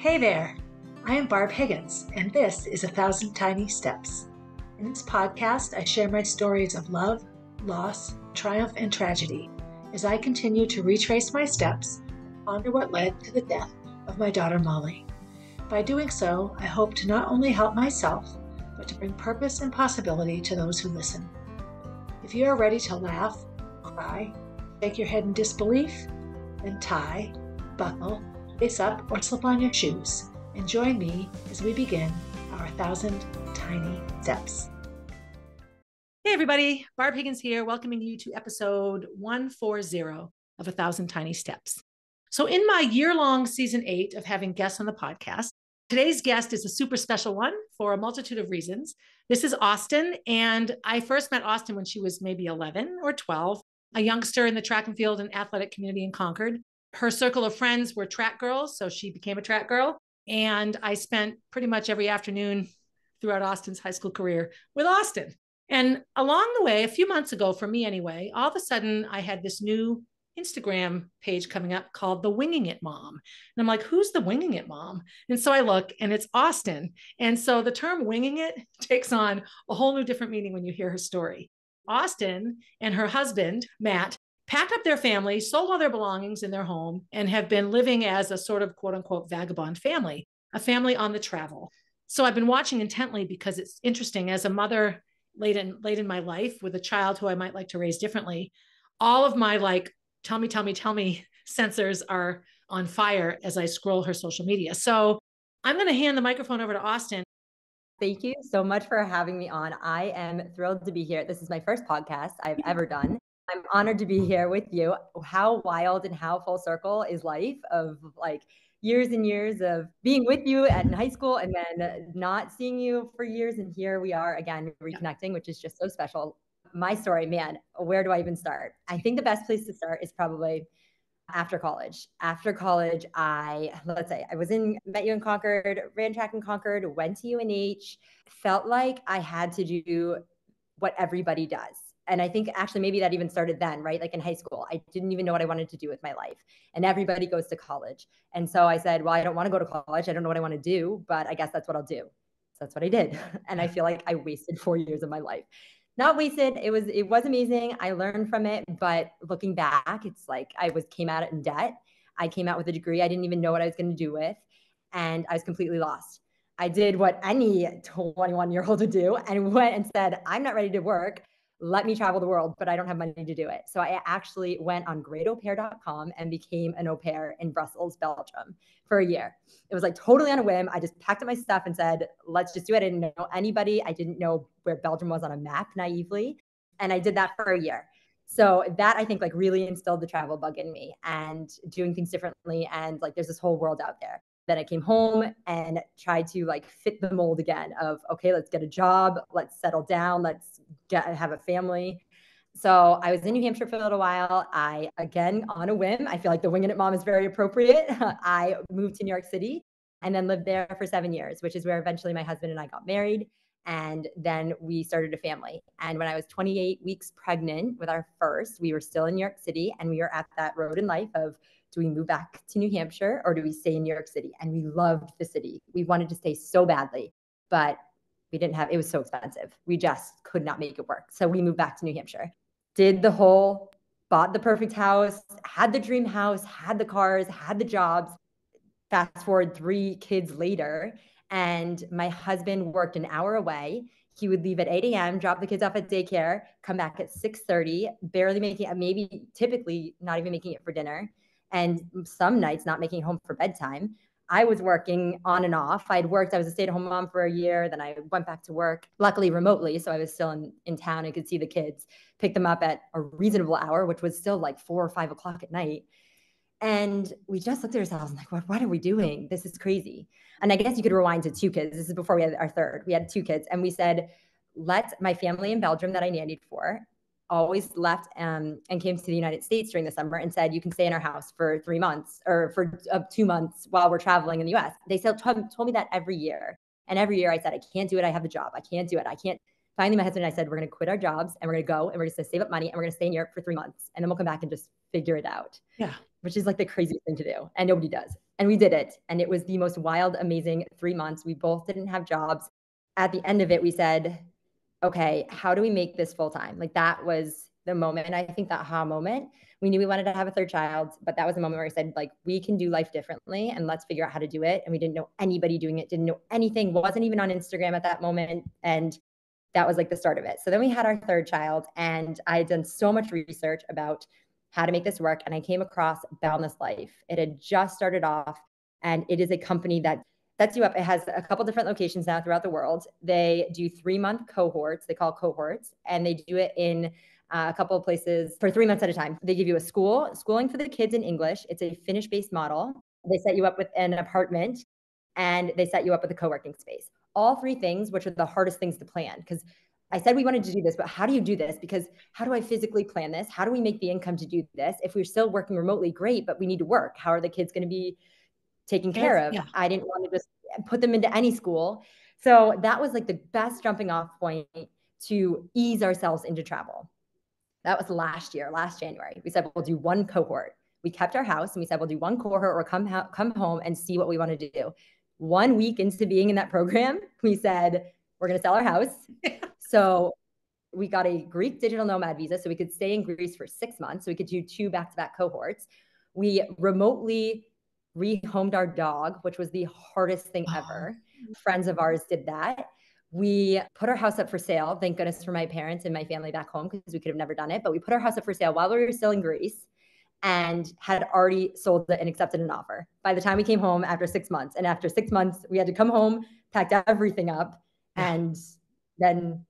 Hey there, I am Barb Higgins, and this is 1,000 Tiny Steps. In this podcast, I share my stories of love, loss, triumph, and tragedy as I continue to retrace my steps and ponder what led to the death of my daughter Molly. By doing so, I hope to not only help myself, but to bring purpose and possibility to those who listen. If you are ready to laugh, cry, shake your head in disbelief, then tie, buckle, lace up, or slip on your shoes and join me as we begin our 1,000 Tiny Steps. Hey everybody, Barb Higgins here, welcoming you to episode 140 of 1,000 Tiny Steps. So in my year-long season 8 of having guests on the podcast, today's guest is a super special one for a multitude of reasons. This is Austin, and I first met Austin when she was maybe 11 or 12, a youngster in the track and field and athletic community in Concord. Her circle of friends were track girls, so she became a track girl. And I spent pretty much every afternoon throughout Austin's high school career with Austin. And along the way, a few months ago, for me anyway, all of a sudden I had this new Instagram page coming up called The Winging It Mom. And I'm like, who's the Winging It Mom? And so I look and it's Austin. And so the term winging it takes on a whole new different meaning when you hear her story. Austin and her husband, Matt, packed up their family, sold all their belongings in their home, and have been living as a sort of quote unquote vagabond family, a family on the travel. So I've been watching intently because it's interesting as a mother late in my life with a child who I might like to raise differently. All of my tell me sensors are on fire as I scroll her social media. So I'm going to hand the microphone over to Austin. Thank you so much for having me on. I am thrilled to be here. This is my first podcast I've ever done. I'm honored to be here with you. How wild and how full circle is life of years and years of being with you in high school and then not seeing you for years. And here we are again, reconnecting, which is just so special. My story, man, where do I even start? I think the best place to start is probably after college. After college, I met you in Concord, ran track in Concord, went to UNH, felt like I had to do what everybody does. And I think actually maybe that even started then, right? Like in high school, I didn't even know what I wanted to do with my life. And everybody goes to college. And so I said, well, I don't want to go to college. I don't know what I want to do, but I guess that's what I'll do. So that's what I did. And I feel like I wasted 4 years of my life. Not wasted. It was amazing. I learned from it, but looking back, it's like came at it in debt. I came out with a degree I didn't even know what I was going to do with, and I was completely lost. I did what any 21-year-old would do and went and said, I'm not ready to work. Let me travel the world, but I don't have money to do it. So I actually went on greataupair.com and became an au pair in Brussels, Belgium for a year. It was like totally on a whim. I just packed up my stuff and said, let's just do it. I didn't know anybody. I didn't know where Belgium was on a map naively. And I did that for a year. So that I think really instilled the travel bug in me and doing things differently. And there's this whole world out there. Then I came home and tried to fit the mold again of, okay, let's get a job. Let's settle down. Let's have a family. So I was in New Hampshire for a little while. I, again, on a whim, I feel like the Winging It Mom is very appropriate. I moved to New York City and then lived there for 7 years, which is where eventually my husband and I got married. And then we started a family. And when I was 28 weeks pregnant with our first, we were still in New York City. And we were at that road in life of, do we move back to New Hampshire or do we stay in New York City? And we loved the city. We wanted to stay so badly, but it was so expensive. We just could not make it work. So we moved back to New Hampshire, bought the perfect house, had the dream house, had the cars, had the jobs. Fast forward 3 kids later, and my husband worked an hour away. He would leave at 8 a.m., drop the kids off at daycare, come back at 6:30, typically not even making it for dinner. And some nights not making it home for bedtime. I was working on and off. I was a stay-at-home mom for a year. Then I went back to work, luckily remotely. So I was still in town and could see the kids, pick them up at a reasonable hour, which was still 4 or 5 o'clock at night. And we just looked at ourselves and what are we doing? This is crazy. And I guess you could rewind to 2 kids. This is before we had our third. We had 2 kids. And we said, my family in Belgium that I nannied for always left and came to the United States during the summer and said, you can stay in our house for 3 months or for 2 months while we're traveling in the US. They still told me that every year. And every year I said, I can't do it. I have the job. I can't do it. I can't. Finally, my husband and I said, we're going to quit our jobs and we're going to go and we're going to save up money and we're going to stay in Europe for 3 months. And then we'll come back and just figure it out. Yeah. Which is the craziest thing to do. And nobody does. And we did it. And it was the most wild, amazing 3 months. We both didn't have jobs. At the end of it, we said, okay, how do we make this full time? Like that was the moment. And I think that aha moment, we knew we wanted to have a third child, but that was the moment where we said, like, we can do life differently and let's figure out how to do it. And we didn't know anybody doing it, didn't know anything, wasn't even on Instagram at that moment. And that was like the start of it. So then we had our third child, and I had done so much research about how to make this work. And I came across Boundless Life. It had just started off, and it is a company that sets you up. It has a couple different locations now throughout the world. They do 3-month cohorts. They call cohorts, and they do it in a couple of places for 3 months at a time. They give you a schooling for the kids in English. It's a Finnish-based model. They set you up with an apartment, and they set you up with a co-working space. All three things, which are the hardest things to plan, because I said we wanted to do this, but how do you do this? Because how do I physically plan this? How do we make the income to do this? If we're still working remotely, great, but we need to work. How are the kids going to be taken care of? Yeah. I didn't want to just put them into any school. So that was like the best jumping off point to ease ourselves into travel. That was last year, last January. We said, we'll do one cohort. We kept our house and we said, we'll do one cohort or come home and see what we want to do. 1 week into being in that program, we said, we're going to sell our house. So we got a Greek digital nomad visa so we could stay in Greece for 6 months. So we could do 2 back-to-back cohorts. We remotely rehomed our dog, which was the hardest thing ever. Friends of ours did that. We put our house up for sale. Thank goodness for my parents and my family back home, because we could have never done it. But we put our house up for sale while we were still in Greece, and had already sold it and accepted an offer by the time we came home after 6 months. And after 6 months, we had to come home, packed everything up, and then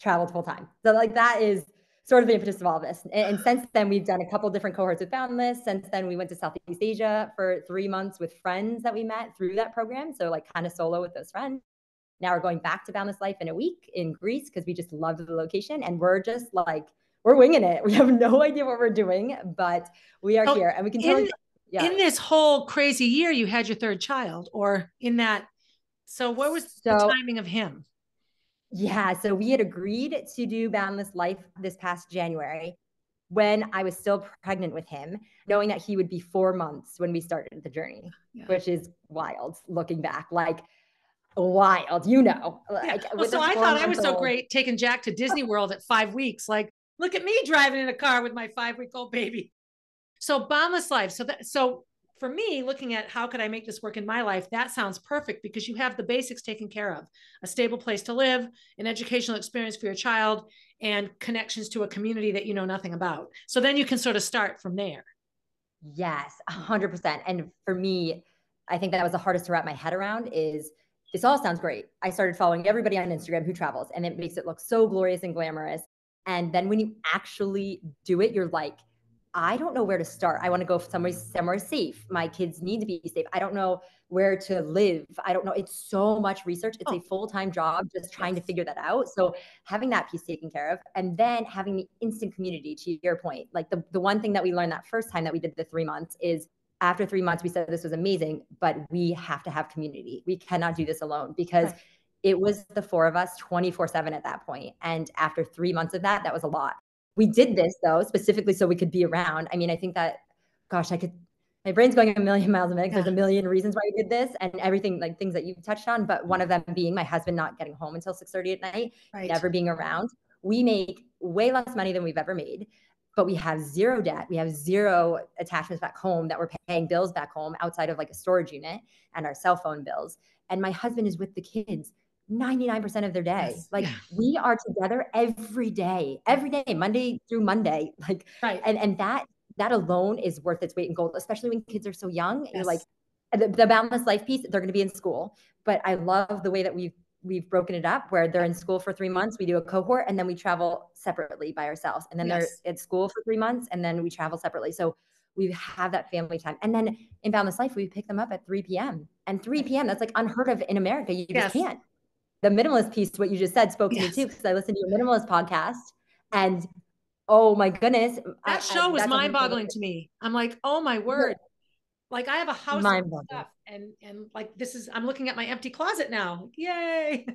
traveled full time. So like that is sort of the impetus of all of this. And since then, we've done a couple different cohorts with Boundless. Since then, we went to Southeast Asia for 3 months with friends that we met through that program. So like kind of solo with those friends. Now we're going back to Boundless Life in a week in Greece because we just loved the location, and we're just like, we're winging it. We have no idea what we're doing, but we are here, and we can totally. In this whole crazy year, you had your third child, or in that. So what was the timing of him? Yeah, so we had agreed to do Boundless Life this past January when I was still pregnant with him, knowing that he would be 4 months when we started the journey, which is wild looking back. Like, wild, you know. Like, well, so I thought I was so great taking Jack to Disney World at 5 weeks. Like, look at me driving in a car with my 5-week-old baby. So Boundless Life. So for me, looking at how could I make this work in my life, that sounds perfect, because you have the basics taken care of: a stable place to live, an educational experience for your child, and connections to a community that you know nothing about. So then you can sort of start from there. Yes, 100%. And for me, I think that was the hardest to wrap my head around. Is this all sounds great. I started following everybody on Instagram who travels, and it makes it look so glorious and glamorous. And then when you actually do it, you're like, I don't know where to start. I want to go somewhere safe. My kids need to be safe. I don't know where to live. I don't know. It's so much research. It's a full-time job just trying to figure that out. So having that piece taken care of, and then having the instant community, to your point, like the one thing that we learned that first time that we did the 3 months is, after 3 months, we said this was amazing, but we have to have community. We cannot do this alone, because it was the 4 of us 24/7 at that point. And after 3 months of that was a lot. We did this though, specifically so we could be around. I mean, I think that, gosh, my brain's going a million miles a minute. There's a million reasons why we did this, and everything, like things that you touched on, but one of them being my husband not getting home until 6:30 at night, never being around. We make way less money than we've ever made, but we have zero debt. We have zero attachments back home that we're paying bills back home outside of like a storage unit and our cell phone bills. And my husband is with the kids 99% of their day. We are together every day, Monday through Monday. Like, and that alone is worth its weight in gold, especially when kids are so young. You're like, the Boundless Life piece, they're going to be in school, but I love the way that we've broken it up, where they're in school for 3 months, we do a cohort, and then we travel separately by ourselves. And then they're at school for 3 months, and then we travel separately. So we have that family time. And then in Boundless Life, we pick them up at 3 p.m. And 3 p.m., that's like unheard of in America. You just can't. The minimalist piece, what you just said, spoke to me too, because I listened to your minimalist podcast, and oh my goodness, that show was mind-boggling to me. I'm like, oh my word. Like, I have a house of stuff, and like, I'm looking at my empty closet now. Yay.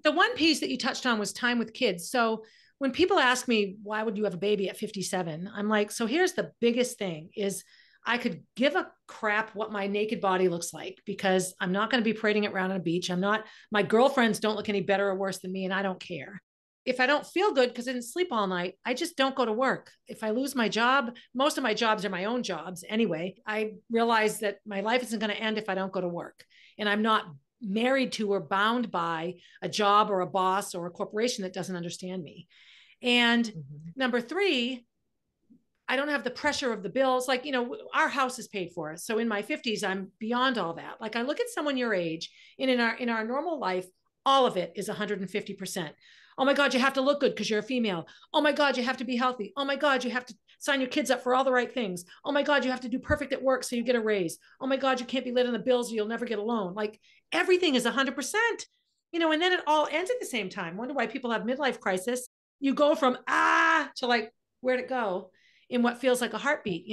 The one piece that you touched on was time with kids. So when people ask me, why would you have a baby at 57? I'm like, so here's the biggest thing is, I could give a crap what my naked body looks like because I'm not going to be parading it around on a beach. I'm not, my girlfriends don't look any better or worse than me, and I don't care. If I don't feel good because I didn't sleep all night, I just don't go to work. If I lose my job, most of my jobs are my own jobs anyway. I realize that my life isn't going to end if I don't go to work. And I'm not married to or bound by a job or a boss or a corporation that doesn't understand me. And number three, I don't have the pressure of the bills. Like, our house is paid for. So in my 50s, I'm beyond all that. Like, I look at someone your age, and in our normal life, all of it is 150%. Oh my God, you have to look good because you're a female. Oh my God, you have to be healthy. Oh my God, you have to sign your kids up for all the right things. Oh my God, you have to do perfect at work so you get a raise. Oh my God, you can't be late on the bills or you'll never get a loan. Like, everything is 100%, and then it all ends at the same time. Wonder why people have midlife crisis. You go from to like, where'd it go? In what feels like a heartbeat.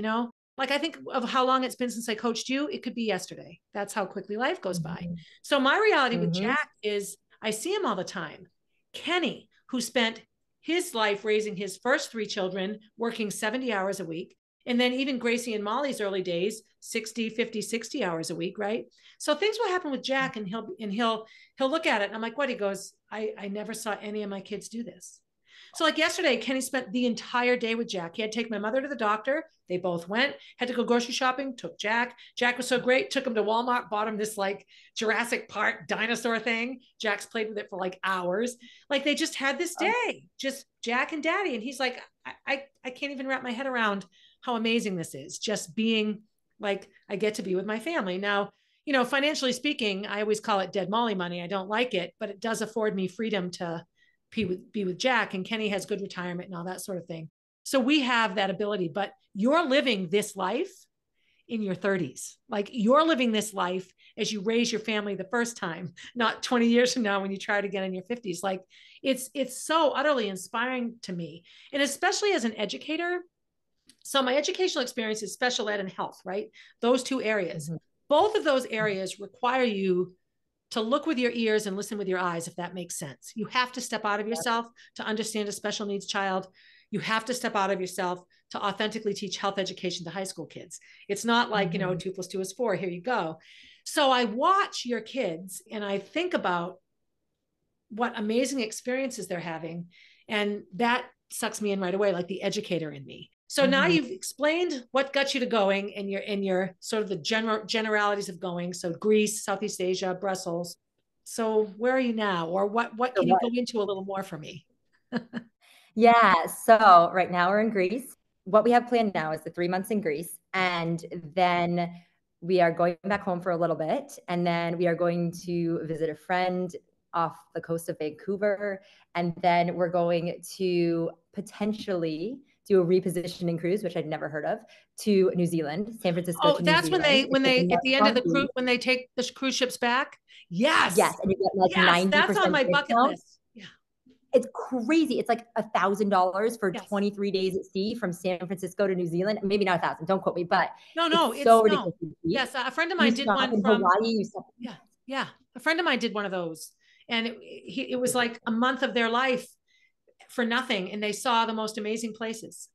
Like, I think of how long it's been since I coached you. It could be yesterday. That's how quickly life goes by. So my reality with Jack is I see him all the time. Kenny, who spent his life raising his first three children, working 70 hours a week. And then even Gracie and Molly's early days, 60, 50, 60 hours a week, right? So things will happen with Jack, and he'll look at it. And I'm like, what? He goes, I never saw any of my kids do this. So like yesterday, Kenny spent the entire day with Jack. He had to take my mother to the doctor. They both went, had to go grocery shopping, took Jack. Jack was so great, took him to Walmart, bought him this like Jurassic Park dinosaur thing. Jack's played with it for like hours. Like, they just had this day, just Jack and Daddy. And he's like, I can't even wrap my head around how amazing this is. Just being like, I get to be with my family. Now, financially speaking, I always call it dead Molly money. I don't like it, but it does afford me freedom to be with Jack, and Kenny has good retirement and all that sort of thing. So we have that ability, but you're living this life in your 30s. Like, you're living this life as you raise your family the first time, not 20 years from now when you try to get in your 50s. Like, it's so utterly inspiring to me. And especially as an educator. So my educational experience is special ed and health, right? Those two areas. Both of those areas require you to look with your ears and listen with your eyes, if that makes sense. You have to step out of yourself to understand a special needs child. You have to step out of yourself to authentically teach health education to high school kids. It's not like, 2 + 2 is 4, here you go. So I watch your kids and I think about what amazing experiences they're having. And that sucks me in right away, like the educator in me. So now you've explained what got you to going, and your sort of the generalities of going. So Greece, Southeast Asia, Brussels. So where are you now, or what can you go into a little more for me? Yeah. So right now we're in Greece. What we have planned now is the 3 months in Greece, and then we are going back home for a little bit, and then we are going to visit a friend off the coast of Vancouver, and then we're going to potentially do a repositioning cruise, which I'd never heard of, to New Zealand, San Francisco. Oh, that's when they at the end of the cruise, when they take the cruise ships back. Yes. Yes, and you get like 90%. That's on my bucket list. Yeah. It's crazy. It's like $1,000 for 23 days at sea from San Francisco to New Zealand. Maybe not 1,000. Don't quote me, but it's so ridiculous. Yes, a friend of mine did one from Hawaii. Yeah. A friend of mine did one of those, and it was like a month of their life for nothing, and they saw the most amazing places.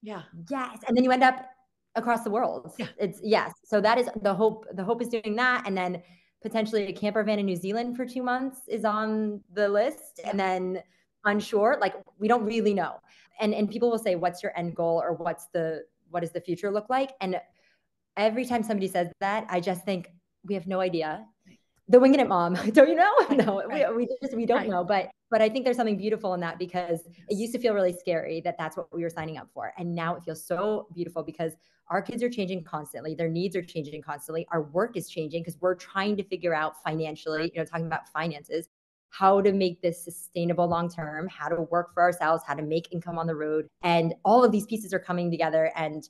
Yeah. Yes, and then you end up across the world. Yeah. So that is the hope. The hope is doing that, and then potentially a camper van in New Zealand for 2 months is on the list, and then onshore, like, we don't really know. And people will say, what's your end goal, or what does the future look like? And every time somebody says that, I just think, we have no idea. The winging it mom, don't you know? No, we don't know. But I think there's something beautiful in that, because it used to feel really scary that that's what we were signing up for. And now it feels so beautiful, because our kids are changing constantly. Their needs are changing constantly. Our work is changing, because we're trying to figure out financially, talking about finances, how to make this sustainable long-term, how to work for ourselves, how to make income on the road. And all of these pieces are coming together. And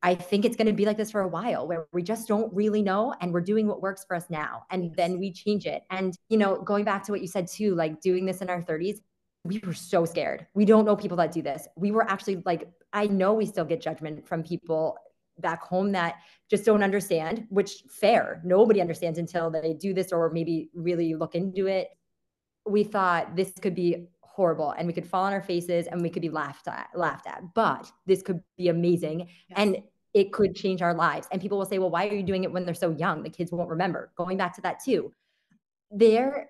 I think it's going to be like this for a while, where we just don't really know, and we're doing what works for us now, and then we change it. And, going back to what you said too, like doing this in our 30s, we were so scared. We don't know people that do this. We were actually like, I know we still get judgment from people back home that just don't understand, which fair. Nobody understands until they do this, or maybe really look into it. We thought this could be horrible, and we could fall on our faces, and we could be laughed at, but this could be amazing. Yes. And it could change our lives. And people will say, well, why are you doing it when they're so young? The kids won't remember. Going back to that too, they're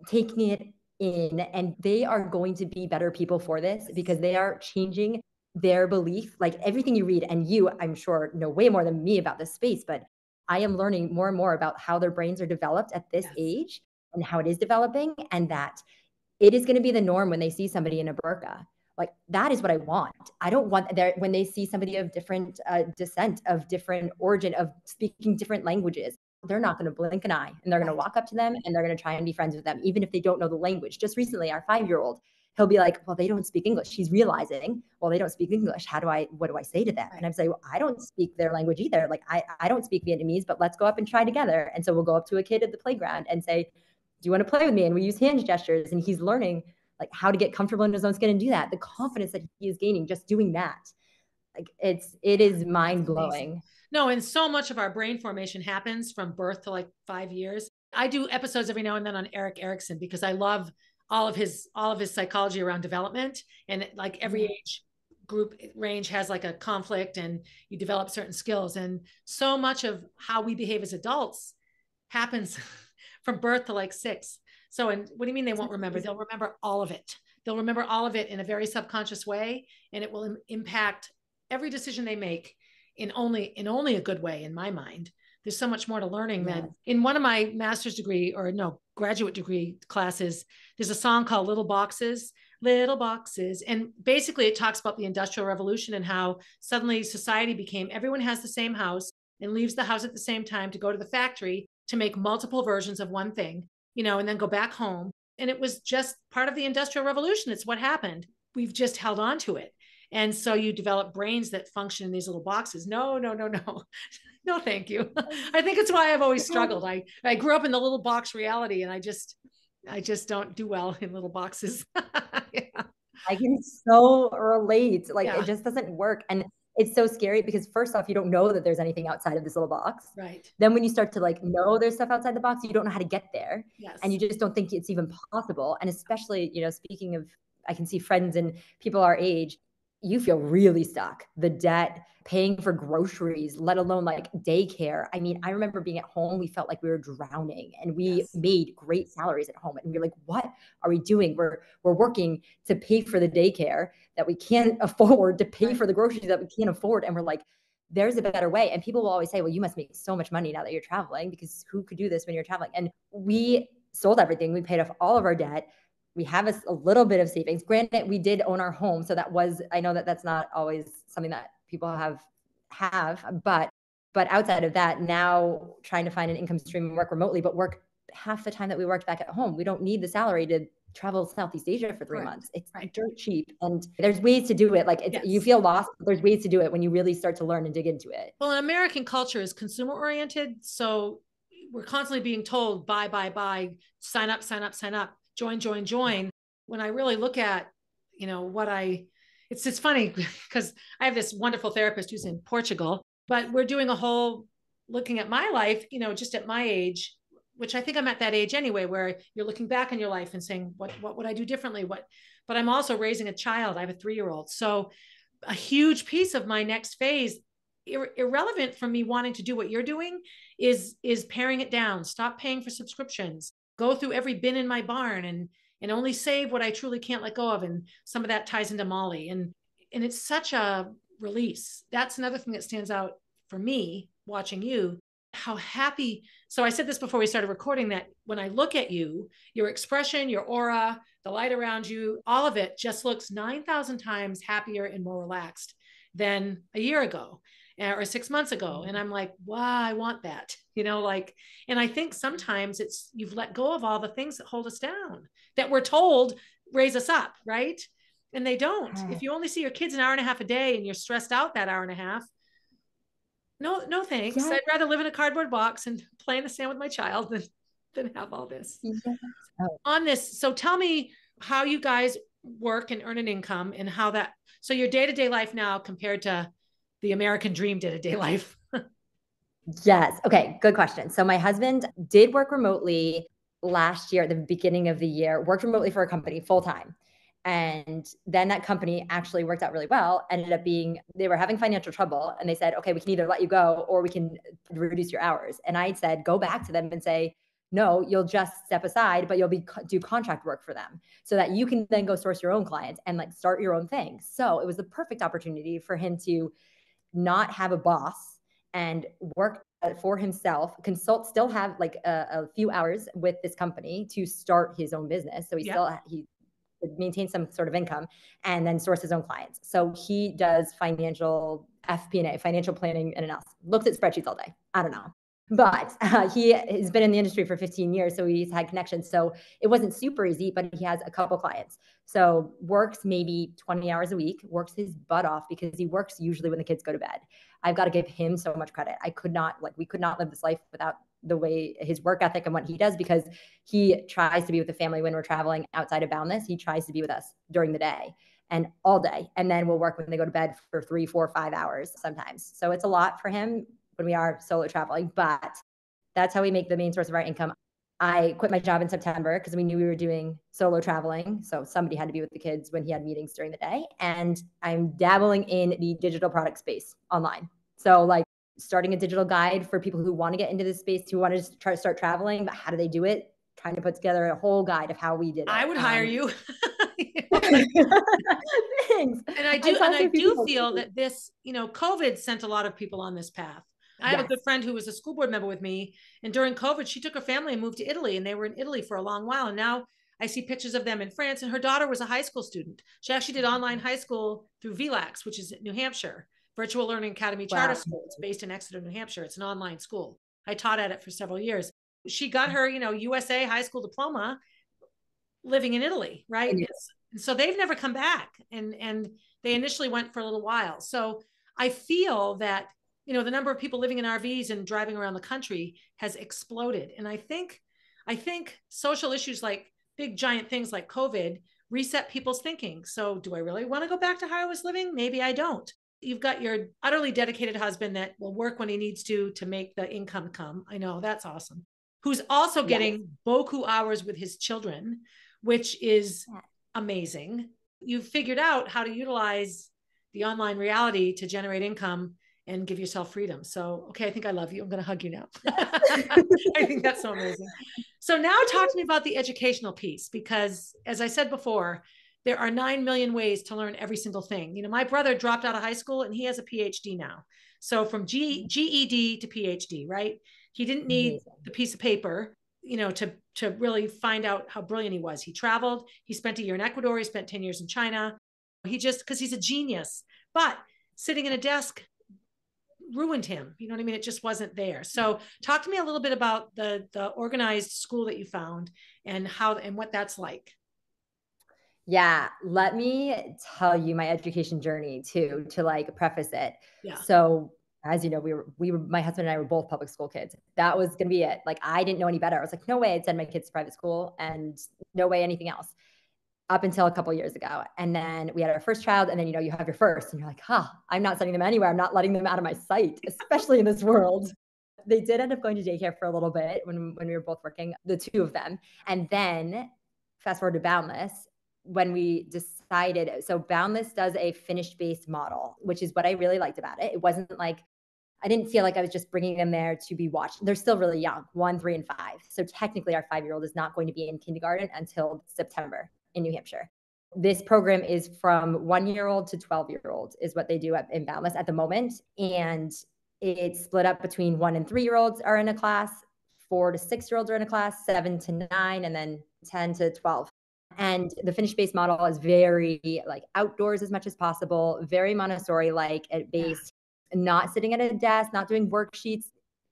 taking it in, and they are going to be better people for this because they are changing their belief. Like everything you read, and you, I'm sure, know way more than me about this space, but I am learning more and more about how their brains are developed at this age and how it is developing, and that it is going to be the norm when they see somebody in a burqa. Like that is what I want. I don't want their, when they see somebody of different descent, of different origin, of speaking different languages, they're not going to blink an eye, and they're going to walk up to them and they're going to try and be friends with them, even if they don't know the language. Just recently, our 5-year-old, he'll be like, well, they don't speak English. He's realizing, well, they don't speak English. What do I say to them? And I'm saying, well, I don't speak their language either. Like I don't speak Vietnamese, but let's go up and try together. And so we'll go up to a kid at the playground and say, do you want to play with me? And we use hand gestures, and he's learning like how to get comfortable in his own skin and do that. The confidence that he is gaining just doing that. Like it is mind blowing. No, and so much of our brain formation happens from birth to like 5 years. I do episodes every now and then on Eric Erickson because I love all of his psychology around development, and like every age group range has like a conflict, and you develop certain skills, and so much of how we behave as adults happens from birth to like 6. So, and what do you mean they won't remember? They'll remember all of it. They'll remember all of it in a very subconscious way, and it will impact every decision they make in only a good way, in my mind. There's so much more to learning than in one of my master's degree, or no, graduate degree classes. There's a song called Little Boxes, Little Boxes. And basically it talks about the Industrial Revolution and how suddenly society became, everyone has the same house and leaves the house at the same time to go to the factory to make multiple versions of one thing, and then go back home. And it was just part of the Industrial Revolution. It's what happened. We've just held on to it. And so you develop brains that function in these little boxes. No, no, thank you. I think it's why I've always struggled. I grew up in the little box reality, and I just don't do well in little boxes. Yeah. I can so relate. Like it just doesn't work. And it's so scary because first off, you don't know that there's anything outside of this little box. Right. Then when you start to like know there's stuff outside the box, you don't know how to get there. Yes. And you just don't think it's even possible. And especially, speaking of, I can see friends and people our age, you feel really stuck. The debt, paying for groceries, let alone like daycare. I mean, I remember being at home, we felt like we were drowning, and we made great salaries at home. And we were like, what are we doing? We're working to pay for the daycare that we can't afford, to pay for the groceries that we can't afford. And we're like, there's a better way. And people will always say, well, you must make so much money now that you're traveling, because who could do this when you're traveling? And we sold everything. We paid off all of our debt. We have a little bit of savings. Granted, we did own our home. So that was, I know that that's not always something that people have, but outside of that, now trying to find an income stream and work remotely, but work half the time that we worked back at home. We don't need the salary to travel to Southeast Asia for 3 months. It's dirt cheap. And there's ways to do it. Like you feel lost, but there's ways to do it when you really start to learn and dig into it. Well, American culture is consumer oriented. So we're constantly being told, buy, sign up, join. When I really look at, it's funny because I have this wonderful therapist who's in Portugal, but we're doing a whole looking at my life, just at my age, which I think I'm at that age anyway, where you're looking back on your life and saying, what would I do differently? But I'm also raising a child. I have a 3-year-old. So a huge piece of my next phase, irrelevant from me wanting to do what you're doing, is paring it down. Stop paying for subscriptions. Go through every bin in my barn and only save what I truly can't let go of. And some of that ties into Molly. And it's such a release. That's another thing that stands out for me watching you, how happy. So I said this before we started recording, that when I look at you, your expression, your aura, the light around you, all of it just looks 9,000 times happier and more relaxed than a year ago or 6 months ago. And I'm like, wow, I want that, and I think sometimes it's, you've let go of all the things that hold us down, that we're told raise us up, right? And they don't. If you only see your kids an hour and a half a day and you're stressed out that hour and a half, no thanks. I'd rather live in a cardboard box and play in the sand with my child than have all this. On this. So tell me how you guys work and earn an income, and how that, so your day-to-day life now compared to the American dream day-to-day life. Yes. Okay. Good question. So my husband did work remotely last year at the beginning of the year, worked remotely for a company full time. And then that company actually worked out really well, ended up being, they were having financial trouble, and they said, okay, we can either let you go or we can reduce your hours. And I said, go back to them and say, no, you'll just step aside, but you'll do contract work for them so that you can then go source your own clients and like start your own thing. So it was the perfect opportunity for him to not have a boss and work for himself, still have like a few hours with this company to start his own business. So he maintain some sort of income and then source his own clients. So he does financial FP&A, financial planning and analysis, looks at spreadsheets all day. I don't know. But he has been in the industry for 15 years, so he's had connections. So it wasn't super easy, but he has a couple clients. So works maybe 20 hours a week, works his butt off because he works usually when the kids go to bed. I've got to give him so much credit. We could not live this life without the way his work ethic and what he does, because he tries to be with the family when we're traveling outside of Boundless. He tries to be with us during the day and all day. And then we'll work when they go to bed for 3, 4, 5 hours sometimes. So it's a lot for him when we are solo traveling, but that's how we make the main source of our income. I quit my job in September because we knew we were doing solo traveling. So somebody had to be with the kids when he had meetings during the day. And I'm dabbling in the digital product space online. So like starting a digital guide for people who want to get into this space, who want to try to start traveling, but how do they do it? Trying to put together a whole guide of how we did it. I would hire you. Thanks. And I do feel that this, COVID sent a lot of people on this path. I have a good friend who was a school board member with me, and during COVID, she took her family and moved to Italy, and they were in Italy for a long while. And now I see pictures of them in France, and her daughter was a high school student. She actually did online high school through VLAX, which is New Hampshire, Virtual Learning Academy Charter School. It's based in Exeter, New Hampshire. It's an online school. I taught at it for several years. She got her, USA high school diploma living in Italy, right? And so they've never come back, and they initially went for a little while. So I feel that, the number of people living in RVs and driving around the country has exploded. And I think social issues like big giant things like COVID reset people's thinking. So do I really want to go back to how I was living? Maybe I don't. You've got your utterly dedicated husband that will work when he needs to make the income come. I know, that's awesome. Who's also getting boku hours with his children, which is amazing. You've figured out how to utilize the online reality to generate income and give yourself freedom. So, okay, I think I love you. I'm going to hug you now. I think that's so amazing. So now talk to me about the educational piece, because as I said before, there are 9 million ways to learn every single thing. My brother dropped out of high school and he has a PhD now. So from GED to PhD, right? He didn't need the piece of paper, to really find out how brilliant he was. He traveled, he spent a year in Ecuador, he spent 10 years in China. Because he's a genius, but sitting in a desk ruined him. You know what I mean? It just wasn't there. So talk to me a little bit about the organized school that you found and what that's like. Yeah. Let me tell you my education journey too, to like preface it. Yeah. So as you know, my husband and I were both public school kids. That was going to be it. Like, I didn't know any better. I was like, no way I'd send my kids to private school, and no way anything else, up until a couple of years ago. And then we had our first child, and then, you have your first, and you're like, I'm not sending them anywhere. I'm not letting them out of my sight, especially in this world. They did end up going to daycare for a little bit when we were both working, the two of them. And then fast forward to Boundless, when we decided, so Boundless does a finished-based model, which is what I really liked about it. It wasn't like, I didn't feel like I was just bringing them there to be watched. They're still really young, 1, 3, and 5. So technically our 5-year-old is not going to be in kindergarten until September in New Hampshire. This program is from 1-year-old to 12-year-old is what they do in Boundless at the moment. And it's split up between 1 and 3-year-olds are in a class, 4 to 6-year-olds are in a class, 7 to 9, and then 10 to 12. And the finished-based model is very like outdoors as much as possible, very Montessori-like based, not sitting at a desk, not doing worksheets.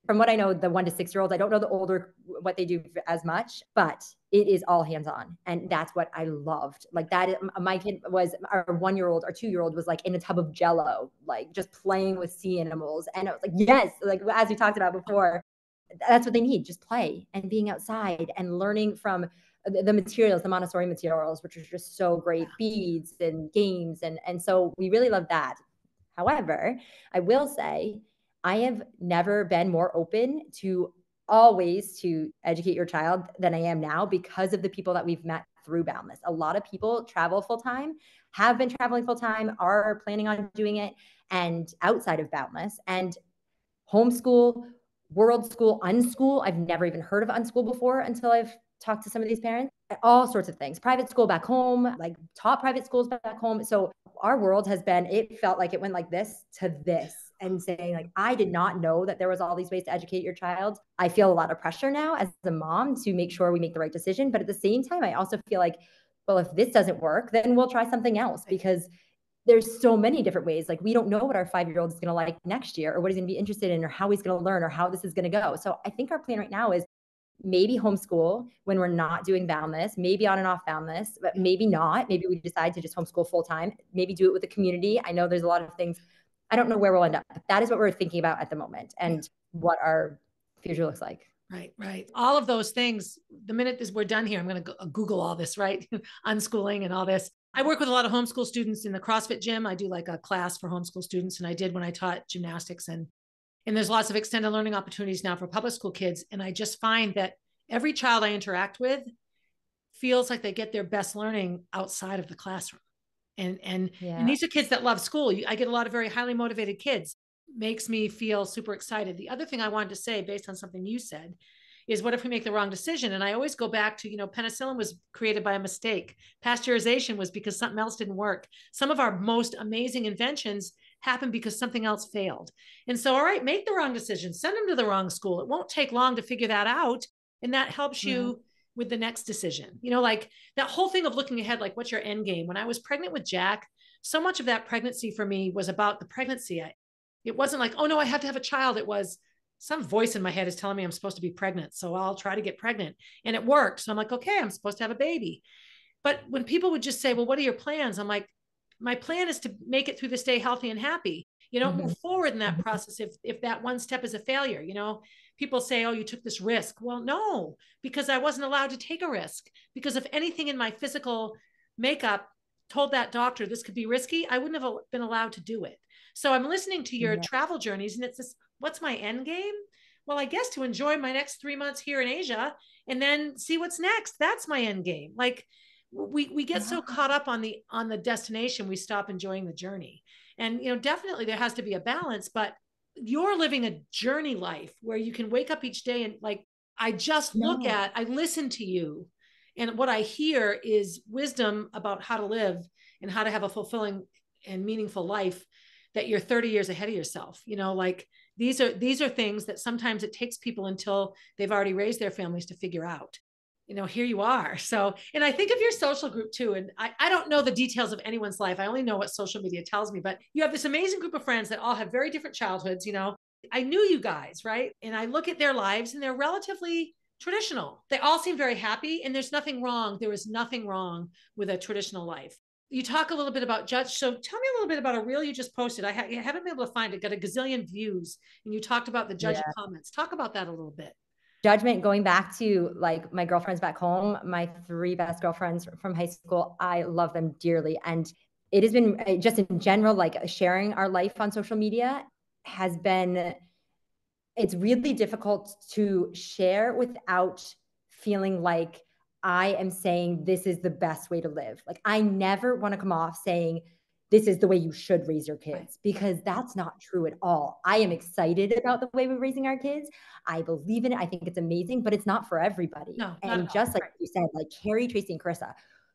From what I know, the 1 to 6-year-olds, I don't know the older, what they do as much, but it is all hands-on. And that's what I loved. Like that, my kid was, our 1-year-old, our 2-year-old was like in a tub of Jello, like just playing with sea animals. And I was like, yes, like as we talked about before, that's what they need, just play and being outside and learning from the materials, the Montessori materials, which are just so great, beads and games. And so we really love that. However, I will say I have never been more open to always to educate your child than I am now, because of the people that we've met through Boundless. A lot of people travel full-time, have been traveling full-time, are planning on doing it, and outside of Boundless, and homeschool, world school, unschool. I've never even heard of unschool before until I've talked to some of these parents. All sorts of things. Private school back home, like top private schools back home. So our world has been, it felt like it went like this to this, and saying like, I did not know that there was all these ways to educate your child. I feel a lot of pressure now as a mom to make sure we make the right decision. But at the same time, I also feel like, well, if this doesn't work, then we'll try something else, because there's so many different ways. Like, we don't know what our 5-year-old is going to like next year, or what he's going to be interested in, or how he's going to learn, or how this is going to go. So I think our plan right now is maybe homeschool when we're not doing Boundless, maybe on and off Boundless, but maybe not. Maybe we decide to just homeschool full time, maybe do it with the community. I know there's a lot of things. I don't know where we'll end up, but that is what we're thinking about at the moment, and what our future looks like. Right, right. All of those things, the minute we're done here, I'm going to Google all this, right? Unschooling and all this. I work with a lot of homeschool students in the CrossFit gym. I do like a class for homeschool students, and I did when I taught gymnastics, and there's lots of extended learning opportunities now for public school kids. And I just find that every child I interact with feels like they get their best learning outside of the classroom. And these are kids that love school. I get a lot of very highly motivated kids. Makes me feel super excited. The other thing I wanted to say, based on something you said, is what if we make the wrong decision? And I always go back to, penicillin was created by a mistake. Pasteurization was because something else didn't work. Some of our most amazing inventions happened because something else failed. And so, all right, make the wrong decision, send them to the wrong school. It won't take long to figure that out. And that helps you with the next decision. Like that whole thing of looking ahead, like what's your end game? When I was pregnant with Jack, so much of that pregnancy for me was about the pregnancy. It wasn't like, oh no, I have to have a child. It was some voice in my head is telling me I'm supposed to be pregnant. So I'll try to get pregnant. And it worked. So I'm like, okay, I'm supposed to have a baby. But when people would just say, well, what are your plans? I'm like, my plan is to make it through this day healthy and happy. You don't move forward in that process if that one step is a failure. People say, oh, you took this risk. Well, no, because I wasn't allowed to take a risk. Because if anything in my physical makeup told that doctor this could be risky, I wouldn't have been allowed to do it. So I'm listening to your travel journeys, and it's this, what's my end game? Well, I guess to enjoy my next 3 months here in Asia and then see what's next. That's my end game. Like we get so caught up on the destination, we stop enjoying the journey. And, definitely there has to be a balance, but you're living a journey life where you can wake up each day and like, I listen to you. And what I hear is wisdom about how to live and how to have a fulfilling and meaningful life, that you're 30 years ahead of yourself. Like these are things that sometimes it takes people until they've already raised their families to figure out. Here you are. So, and I think of your social group too. And I don't know the details of anyone's life. I only know what social media tells me, but you have this amazing group of friends that all have very different childhoods. I knew you guys, right? And I look at their lives and they're relatively traditional. They all seem very happy, and there's nothing wrong. There is nothing wrong with a traditional life. You talk a little bit about judge. So tell me a little bit about a reel you just posted. I haven't been able to find it. Got a gazillion views. And you talked about the judge comments. Talk about that a little bit. Judgment, going back to like my girlfriends back home, my 3 best girlfriends from high school, I love them dearly. And it has been just in general, like sharing our life on social media has been, it's really difficult to share without feeling like I am saying this is the best way to live. Like I never want to come off saying this is the way you should raise your kids, because that's not true at all. I am excited about the way we're raising our kids. I believe in it. I think it's amazing, but it's not for everybody. No, and just like you said, like Carrie, Tracy, and Carissa,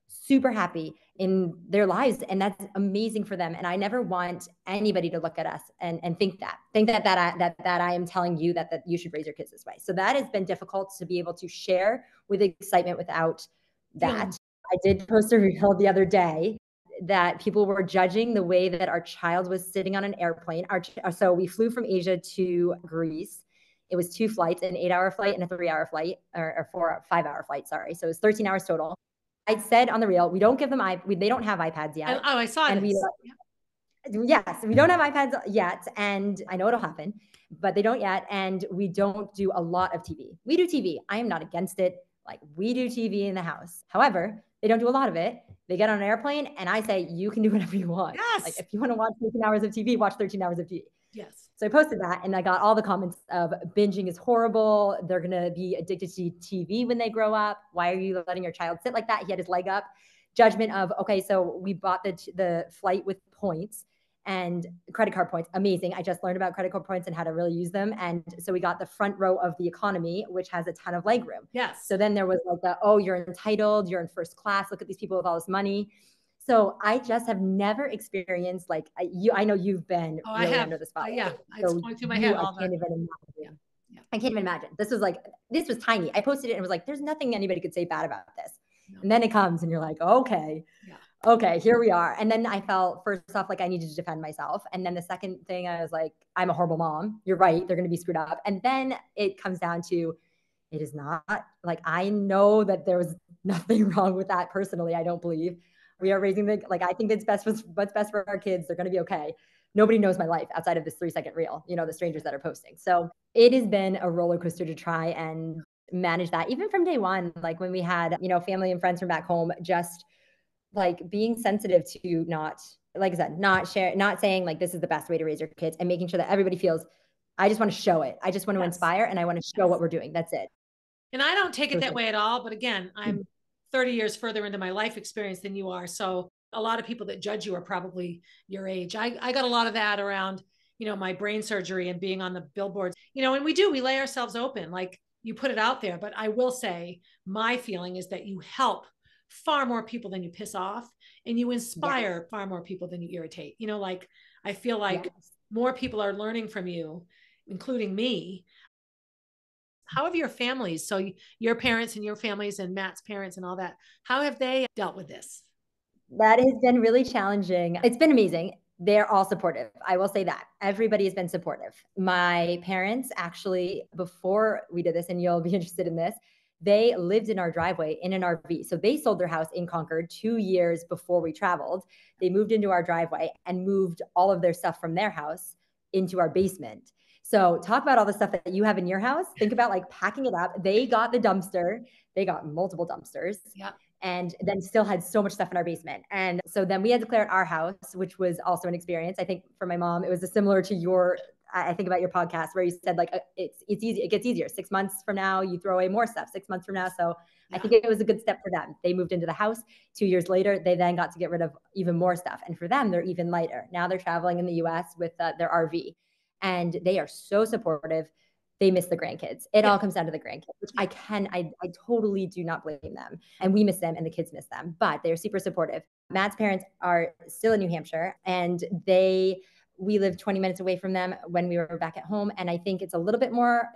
super happy in their lives, and that's amazing for them. And I never want anybody to look at us and think that I am telling you that you should raise your kids this way. So that has been difficult to be able to share with excitement without that. I did post a reel the other day that people were judging the way that our child was sitting on an airplane. So we flew from Asia to Greece. It was 2 flights, an 8-hour flight and a 3-hour flight, or 5-hour flight. Sorry. So it was 13 hours total. I said on the reel, we don't give them they don't have iPads yet. I saw and this. Yes, we don't have iPads yet. And I know it'll happen, but they don't yet. And we don't do a lot of TV. We do TV. I am not against it. Like we do TV in the house. However, they don't do a lot of it. They get on an airplane and I say, you can do whatever you want. Yes. Like if you want to watch 13 hours of TV, watch 13 hours of TV. Yes. So I posted that and I got all the comments of binging is horrible. They're going to be addicted to TV when they grow up. Why are you letting your child sit like that? He had his leg up. Judgment of, okay, so we bought the flight with points and credit card points. Amazing. I just learned about credit card points and how to really use them. And so we got the front row of the economy, which has a ton of leg room. Yes. So then there was like oh, you're entitled. You're in first class. Look at these people with all this money. So I just have never experienced like I know you've been really under the spotlight. Yeah, so it's going through my head. I can't even imagine. Yeah. I can't even imagine. This was tiny. I posted it and it was like, there's nothing anybody could say bad about this. No. And then it comes and you're like, okay, okay, here we are. And then I felt first off, like I needed to defend myself. And then the second thing I was like, I'm a horrible mom. You're right. They're going to be screwed up. And then it comes down to, it is not like, I know that there was nothing wrong with that personally. I don't believe. We are raising I think it's what's best for our kids. They're going to be okay. Nobody knows my life outside of this 3-second reel, the strangers that are posting. So it has been a roller coaster to try and manage that. Even from day one, like when we had, family and friends from back home, just like being sensitive to not, like I said, not saying like, this is the best way to raise your kids, and making sure that everybody feels, I just want to show it. I just want to inspire, and I want to show what we're doing. That's it. And I don't take it that way at all. But again, I'm 30 years further into my life experience than you are. So a lot of people that judge you are probably your age. I got a lot of that around, my brain surgery and being on the billboards, and we lay ourselves open, like you put it out there. But I will say my feeling is that you help far more people than you piss off, and you inspire far more people than you irritate. Like I feel like more people are learning from you, including me. How have your families, so your parents and your families and Matt's parents and all that, how have they dealt with this? That has been really challenging. It's been amazing. They're all supportive. I will say that. Everybody has been supportive. My parents actually, before we did this, and you'll be interested in this, they lived in our driveway in an RV. So they sold their house in Concord 2 years before we traveled. They moved into our driveway and moved all of their stuff from their house into our basement. So talk about all the stuff that you have in your house. Think about like packing it up. They got the dumpster. They got multiple dumpsters. Yeah. And then still had so much stuff in our basement. And so then we had to clear out our house, which was also an experience. I think for my mom, it was similar to your, I think about your podcast where you said like, it's easy. It gets easier. 6 months from now, you throw away more stuff, 6 months from now. So I think it was a good step for them. They moved into the house 2 years later. They then got to get rid of even more stuff. And for them, they're even lighter. Now they're traveling in the US with their RV, and they are so supportive. They miss the grandkids. It all comes down to the grandkids, which I totally do not blame them. And we miss them and the kids miss them, but they're super supportive. Matt's parents are still in New Hampshire, and we live 20 minutes away from them when we were back at home. And I think it's a little bit more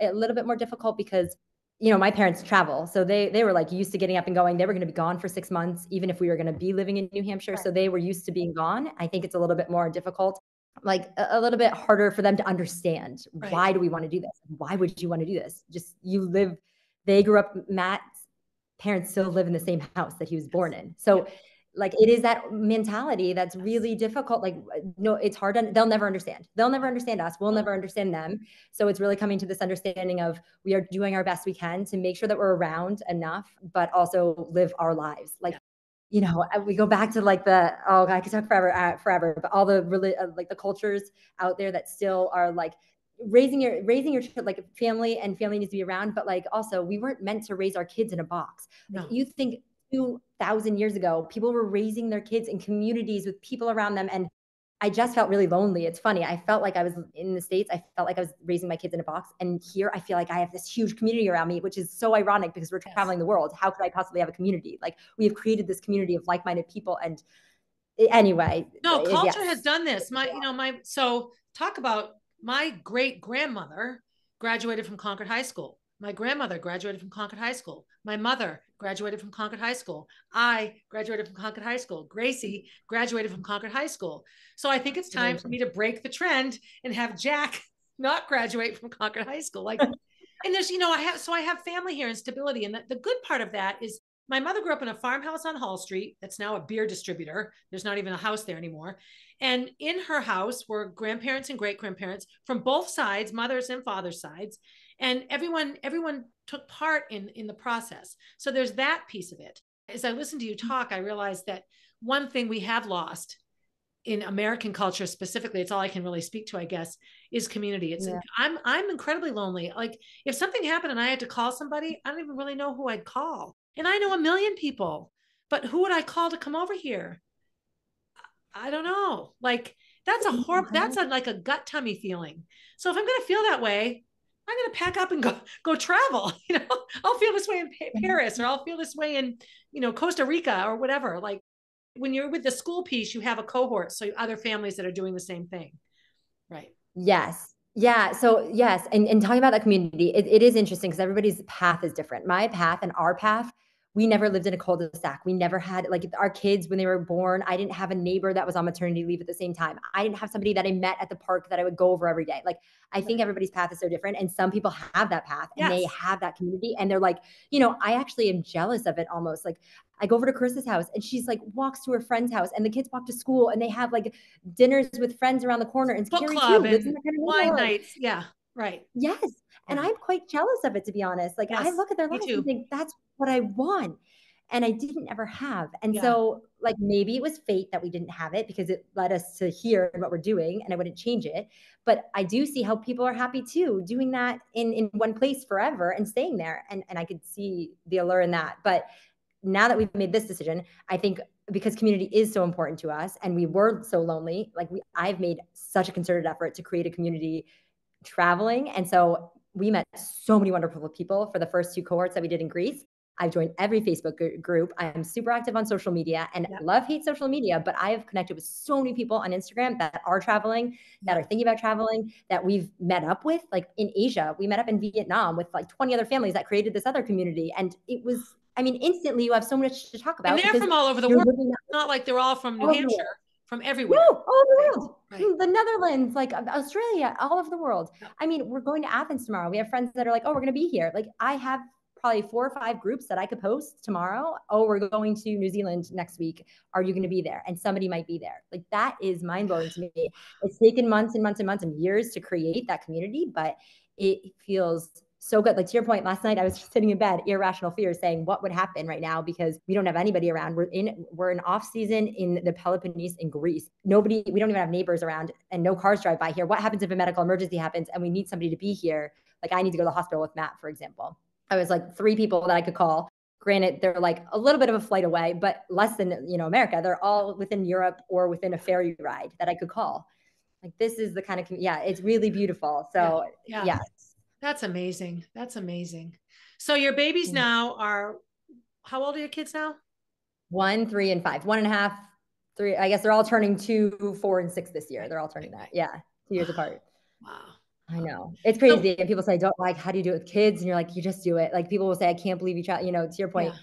difficult because, my parents travel. So they were like used to getting up and going. They were going to be gone for 6 months, even if we were going to be living in New Hampshire. Right. So they were used to being gone. I think it's a little bit more difficult, like a little bit harder for them to understand. Right. Why do we want to do this? Why would you want to do this? Just they grew up, Matt's parents still live in the same house that he was born in. So like, it is that mentality that's really difficult. Like, no, it's hard. They'll never understand. They'll never understand us. We'll never understand them. So it's really coming to this understanding of we are doing our best we can to make sure that we're around enough, but also live our lives. Like, we go back to like I could talk forever, but all the really like the cultures out there that still are like raising your like family needs to be around, but like also we weren't meant to raise our kids in a box. Like, you think 2,000 years ago, people were raising their kids in communities with people around them. And I just felt really lonely. It's funny. I felt like I was in the States. I felt like I was raising my kids in a box. And here I feel like I have this huge community around me, which is so ironic because we're traveling the world. How could I possibly have a community? Like, we have created this community of like-minded people. And anyway. No, culture has done this. So talk about my great grandmother graduated from Concord High School. My grandmother graduated from Concord High School. My mother graduated from Concord High School. I graduated from Concord High School. Gracie graduated from Concord High School. So I think it's time for me to break the trend and have Jack not graduate from Concord High School. Like, and there's, I have family here and stability. And the good part of that is my mother grew up in a farmhouse on Hall Street. That's now a beer distributor. There's not even a house there anymore. And in her house were grandparents and great grandparents from both sides, mothers and father's sides. And everyone took part in the process. So there's that piece of it. As I listened to you talk, I realized that one thing we have lost in American culture specifically, it's all I can really speak to, I guess, is community. It's Yeah. I'm incredibly lonely. Like if something happened and I had to call somebody, I don't even really know who I'd call. And I know a million people, but who would I call to come over here? I don't know. Like that's a horrible, that's a, like a gut tummy feeling. So if I'm going to feel that way, I'm going to pack up and go travel. You know, I'll feel this way in Paris, or I'll feel this way in, Costa Rica or whatever. Like when you're with the school piece, you have a cohort. So other families that are doing the same thing. Right. Yes. Yeah. So yes. And talking about that community, it is interesting because everybody's path is different. My path and our path, we never lived in a cul-de-sac. We never had, like, our kids when they were born. I didn't have a neighbor that was on maternity leave at the same time. I didn't have somebody that I met at the park that I would go over every day. Like, I think everybody's path is so different. And some people have that path and they have that community. And they're like, I actually am jealous of it almost. Like, I go over to Carissa's house and she's like walks to her friend's house and the kids walk to school and they have like dinners with friends around the corner. And book Carrie club too lives in that kind of wine neighborhood. nights. Yeah. Right. Yes. And I'm quite jealous of it, to be honest. Like, I look at their lives and think that's what I want. And I didn't ever have. And so, like, maybe it was fate that we didn't have it because it led us to here and what we're doing, and I wouldn't change it. But I do see how people are happy too, doing that in one place forever and staying there. And I could see the allure in that. But now that we've made this decision, I think because community is so important to us and we were so lonely, like I've made such a concerted effort to create a community traveling. And so we met so many wonderful people for the first 2 cohorts that we did in Greece. I've joined every Facebook group. I am super active on social media and hate social media, but I have connected with so many people on Instagram that are traveling, that are thinking about traveling, that we've met up with. Like in Asia, we met up in Vietnam with like 20 other families that created this other community. And it was, I mean, instantly you have so much to talk about. And they're from all over the world. It's not like they're all from New Hampshire, from everywhere. No, all over the world. Right. The Netherlands, like Australia, all over the world. I mean, we're going to Athens tomorrow. We have friends that are like, oh, we're going to be here. Like I have probably 4 or 5 groups that I could post tomorrow. Oh, we're going to New Zealand next week. Are you going to be there? And somebody might be there. Like that is mind blowing to me. It's taken months and months and months and years to create that community, but it feels so good. Like to your point, last night I was sitting in bed, irrational fears, saying what would happen right now because we don't have anybody around. We're in off season in the Peloponnese in Greece. We don't even have neighbors around and no cars drive by here. What happens if a medical emergency happens and we need somebody to be here? Like I need to go to the hospital with Matt, for example. I was like 3 people that I could call. Granted, they're like a little bit of a flight away, but less than, America. They're all within Europe or within a ferry ride that I could call. Like this is the kind of, it's really beautiful. So yeah. That's amazing. That's amazing. So your babies now are, how old are your kids now? 1, 3, and 5, 1.5, 3. I guess they're all turning 2, 4, and 6 this year. They're all turning that. Yeah. 2 years apart. Wow. I know. It's crazy. And people say, don't like, how do you do it with kids? And you're like, you just do it. Like people will say, I can't believe you try, to your point,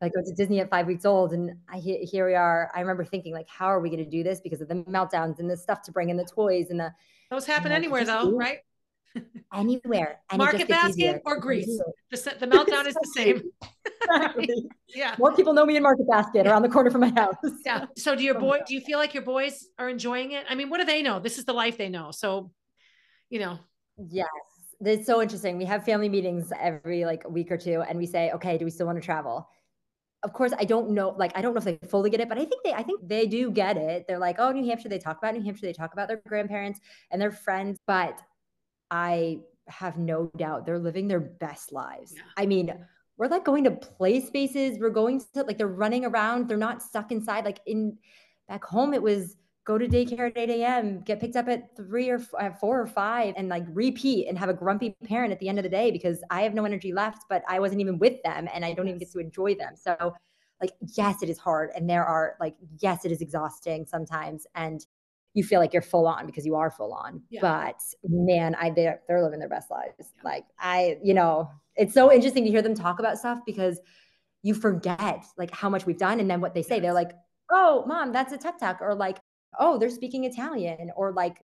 like go to Disney at 5 weeks old. And here we are. I remember thinking like, how are we going to do this? Because of the meltdowns and the stuff to bring in the toes and those happen anywhere though, right? Anywhere. And Market basket or Greece. The meltdown is the same. Yeah. More people know me in Market Basket around the corner from my house. Yeah. So do you feel like your boys are enjoying it? I mean, what do they know? This is the life they know. So, Yes. It's so interesting. We have family meetings every like a week or 2 and we say, okay, do we still want to travel? Of course, I don't know if they fully get it, but I think they do get it. They're like, oh, New Hampshire, they talk about New Hampshire, they talk about their grandparents and their friends, but I have no doubt they're living their best lives. Yeah. I mean, we're like going to play spaces. We're going to like, they're running around. They're not stuck inside. Like back home, it was go to daycare at 8 a.m., get picked up at 3 or 4 or 5 and like repeat and have a grumpy parent at the end of the day because I have no energy left, but I wasn't even with them and I don't even get to enjoy them. So like, yes, it is hard. And there are like, yes, it is exhausting sometimes. And you feel like you're full on because you are full on, but man, they're living their best lives. Like it's so interesting to hear them talk about stuff because you forget like how much we've done. And then what they say, they're like, oh, mom, that's a tuk-tuk, or like, oh, they're speaking Italian, or like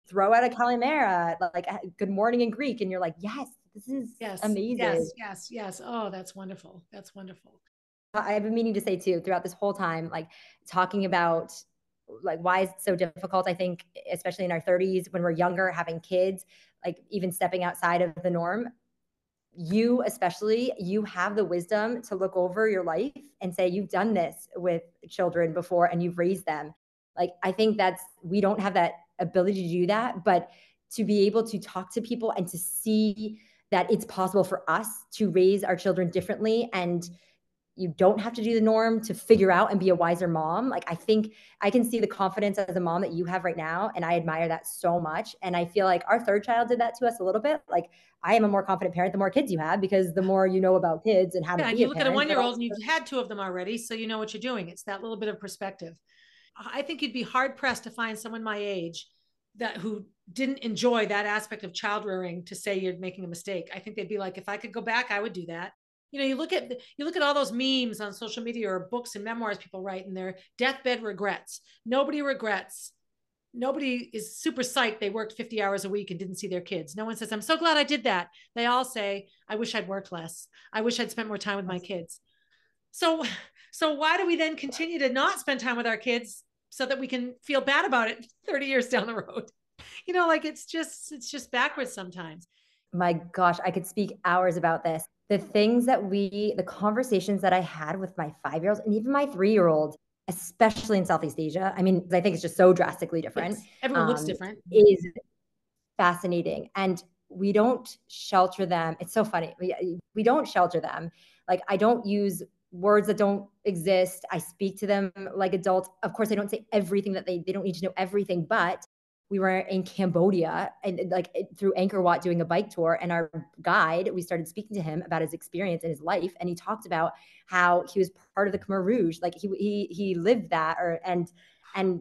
throw out a calimera, like good morning in Greek. And you're like, yes, this is amazing. Yes. Oh, that's wonderful. That's wonderful. I've been meaning to say too, throughout this whole time, like talking about like why is it so difficult? I think, especially in our 30s, when we're younger, having kids, like even stepping outside of the norm, you have the wisdom to look over your life and say, you've done this with children before and you've raised them. Like, I think we don't have that ability to do that, but to be able to talk to people and to see that it's possible for us to raise our children differently, and you don't have to do the norm to figure out and be a wiser mom. Like, I think I can see the confidence as a mom that you have right now, and I admire that so much. And I feel like our third child did that to us a little bit. Like, I am a more confident parent the more kids you have, because the more you know about kids and how to And be you a look at a parent. 1-year-old and you've had 2 of them already, so you know what you're doing. It's that little bit of perspective. I think you'd be hard pressed to find someone my age who didn't enjoy that aspect of child rearing to say you're making a mistake. I think they'd be like, if I could go back, I would do that. You look at all those memes on social media or books and memoirs people write, and their deathbed regrets. Nobody regrets. Nobody is super psyched they worked 50 hours a week and didn't see their kids. No one says, I'm so glad I did that. They all say, I wish I'd worked less. I wish I'd spent more time with my kids. So why do we then continue to not spend time with our kids so that we can feel bad about it 30 years down the road? Like it's just backwards sometimes. My gosh, I could speak hours about this. The conversations that I had with my 5-year-olds and even my 3-year-old, especially in Southeast Asia. I mean, I think it's just so drastically different. Yes, everyone looks different. Is fascinating. And we don't shelter them. It's so funny. We don't shelter them. Like, I don't use words that don't exist. I speak to them like adults. Of course, I don't say everything that they don't need to know everything, but we were in Cambodia and like through Angkor Wat doing a bike tour, and our guide, we started speaking to him about his experience in his life. And he talked about how he was part of the Khmer Rouge. Like he lived that and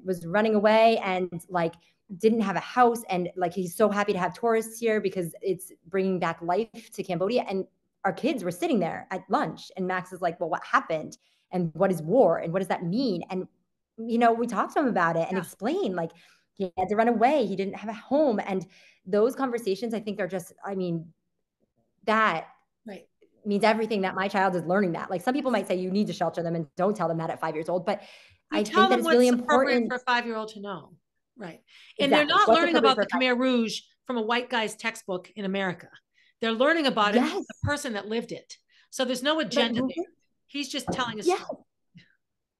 was running away and like didn't have a house. And like, he's so happy to have tourists here because it's bringing back life to Cambodia. And our kids were sitting there at lunch, and Max is like, well, what happened? And what is war? And what does that mean? And, we talked to him about it and explained, like, he had to run away. He didn't have a home. And those conversations, I think, are just, that right. means everything that my child is learning that. Like, some people might say you need to shelter them and don't tell them that at 5 years old, but I think that it's really important for a 5-year-old to know. Right. And exactly. They're not learning about the Khmer Rouge from a white guy's textbook in America. They're learning about it from the person that lived it. So there's no agenda there. He's just telling us. Yeah.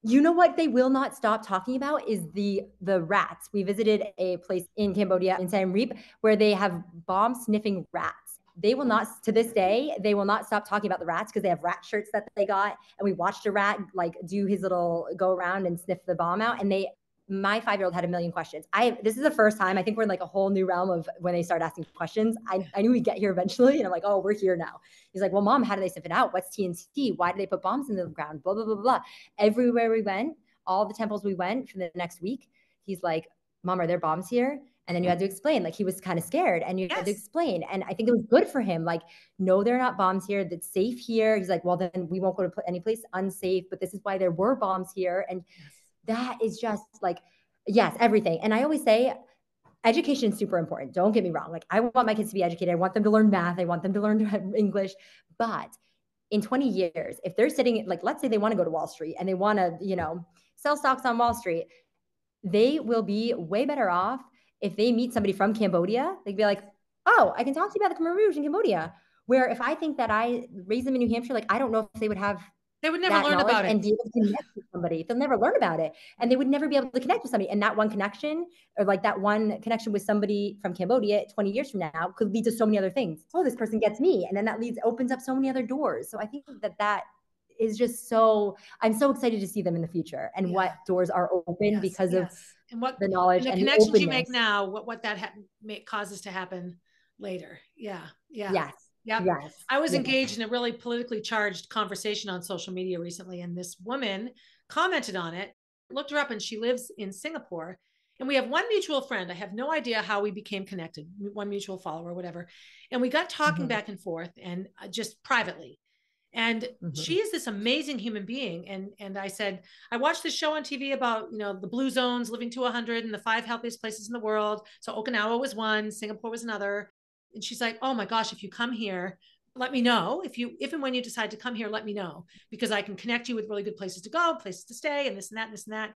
You know what they will not stop talking about is the rats. We visited a place in Cambodia, in Siem Reap, where they have bomb sniffing rats. They will not, to this day, they will not stop talking about the rats because they have rat shirts that they got. And we watched a rat like do his little go around and sniff the bomb out. And my 5-year-old had a million questions. This is the first time, I think we're in like a whole new realm of when they start asking questions. I knew we'd get here eventually. And I'm like, oh, we're here now. He's like, well, Mom, how do they sniff it out? What's TNT? Why do they put bombs in the ground? Blah, blah, blah, blah. Everywhere we went, all the temples we went for the next week, he's like, Mom, are there bombs here? And then you had to explain, like, he was kind of scared and you had to explain. And I think it was good for him. Like, no, there are not bombs here. That's safe here. He's like, well, then we won't go to any place unsafe, but this is why there were bombs here. And that is just like, yes, everything. And I always say education is super important. Don't get me wrong. Like, I want my kids to be educated. I want them to learn math. I want them to learn English. But in 20 years, if they're sitting, like, let's say they want to go to Wall Street and they want to, sell stocks on Wall Street, they will be way better off if they meet somebody from Cambodia. They'd be like, oh, I can talk to you about the Khmer Rouge in Cambodia. Where if I think that I raised them in New Hampshire, like, I don't know if they would have They would never learn about it and be able to connect with somebody. They'll never learn about it, and they would never be able to connect with somebody. And that one connection, or like that one connection with somebody from Cambodia 20 years from now, could lead to so many other things. Oh, this person gets me, and then that opens up so many other doors. So I think that is just so. I'm so excited to see them in the future and what doors are open because of and what the knowledge and the connections you make now. What that causes to happen later. Yeah. Yes. Yep. Yes. I was engaged in a really politically charged conversation on social media recently, and this woman commented on it, looked her up, and she lives in Singapore. And we have one mutual friend. I have no idea how we became connected, one mutual follower, whatever. And we got talking back and forth, and just privately. And she is this amazing human being. And I said, I watched this show on TV about, the blue zones, living to 100 and the 5 healthiest places in the world. So Okinawa was one, Singapore was another. And she's like, oh my gosh, if you come here, let me know. If and when you decide to come here, let me know, because I can connect you with really good places to go, places to stay, and this and that, and this and that.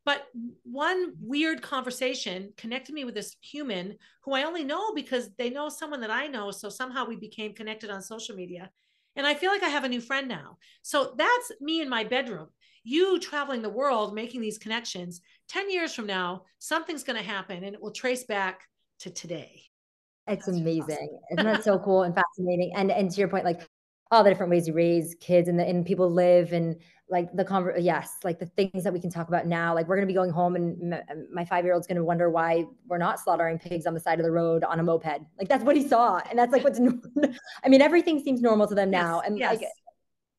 But one weird conversation connected me with this human who I only know because they know someone that I know. So somehow we became connected on social media. And I feel like I have a new friend now. So that's me in my bedroom. you traveling the world, making these connections, 10 years from now, something's going to happen and it will trace back to today. It's amazing. Awesome. Isn't that so cool and fascinating? And to your point, like all the different ways you raise kids and people live, and like yes, like the things that we can talk about now. Like we're going to be going home and my 5-year-old's going to wonder why we're not slaughtering pigs on the side of the road on a moped. Like that's what he saw. And that's like what's I mean, everything seems normal to them now. And like,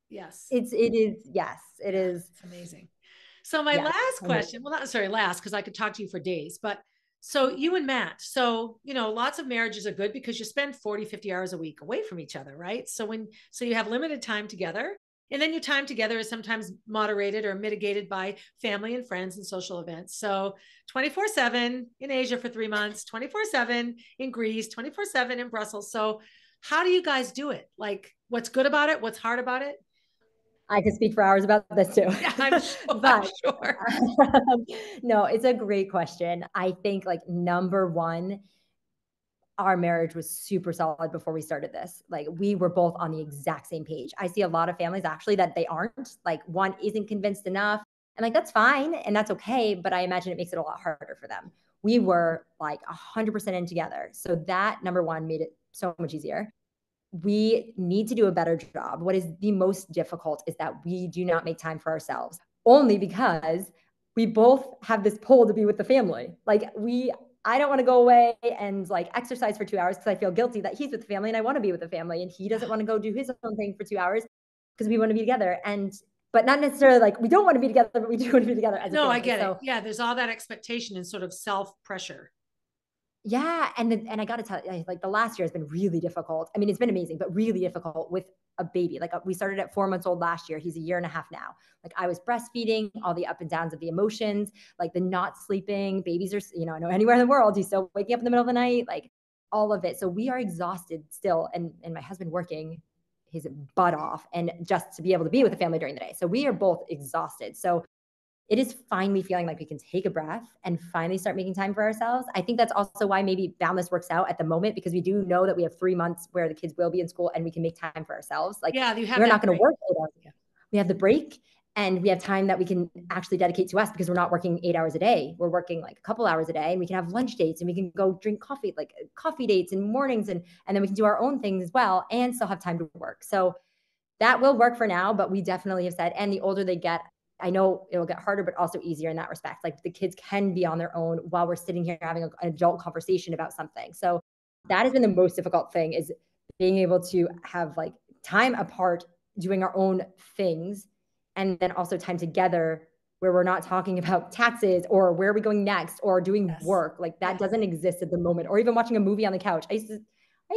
yes, it is. Yes, it is. It's amazing. So my last question, well, not necessarily last, because I could talk to you for days, but so you and Matt, so, lots of marriages are good because you spend 40, 50 hours a week away from each other, right? So you have limited time together, and then your time together is sometimes moderated or mitigated by family and friends and social events. So 24/7 in Asia for 3 months, 24/7 in Greece, 24/7 in Brussels. So how do you guys do it? Like, what's good about it? What's hard about it? I could speak for hours about this too. Yeah, I'm sure. But no, it's a great question. I think like number one, our marriage was super solid before we started this. Like we were both on the exact same page. I see a lot of families actually that they aren't, like one isn't convinced enough, and like that's fine and that's okay, but I imagine it makes it a lot harder for them. We were like 100% in together. So that number one made it so much easier. We need to do a better job. What is the most difficult is that we do not make time for ourselves, only because we both have this pull to be with the family. Like I don't want to go away and like exercise for 2 hours because I feel guilty that he's with the family and I want to be with the family, and he doesn't want to go do his own thing for 2 hours because we want to be together. But not necessarily like we don't want to be together, but we do want to be together as a family. I get it. Yeah, there's all that expectation and sort of self-pressure. Yeah. And I got to tell you, like the last year has been really difficult. I mean, it's been amazing, but really difficult with a baby. Like we started at 4 months old last year. He's a year and a half now. Like I was breastfeeding, all the up and downs of the emotions, like the not sleeping. Babies are, I know anywhere in the world, he's still waking up in the middle of the night, like all of it. So we are exhausted still. And my husband working his butt off and just to be able to be with the family during the day. So we are both exhausted. So it is finally feeling like we can take a breath and finally start making time for ourselves. I think that's also why maybe Boundless works out at the moment, because we do know that we have 3 months where the kids will be in school and we can make time for ourselves. Like we're not going to work 8 hours. We have the break and we have time that we can actually dedicate to us because we're not working 8 hours a day. We're working like a couple hours a day, and we can have lunch dates and we can go drink coffee, like coffee dates in mornings. And then we can do our own things as well and still have time to work. So that will work for now, but we definitely have said, and the older they get, I know it'll get harder, but also easier in that respect. Like the kids can be on their own while we're sitting here having an adult conversation about something. So that has been the most difficult thing, is being able to have like time apart doing our own things, and then also time together where we're not talking about taxes or where are we going next or doing work. Like that doesn't exist at the moment, or even watching a movie on the couch. I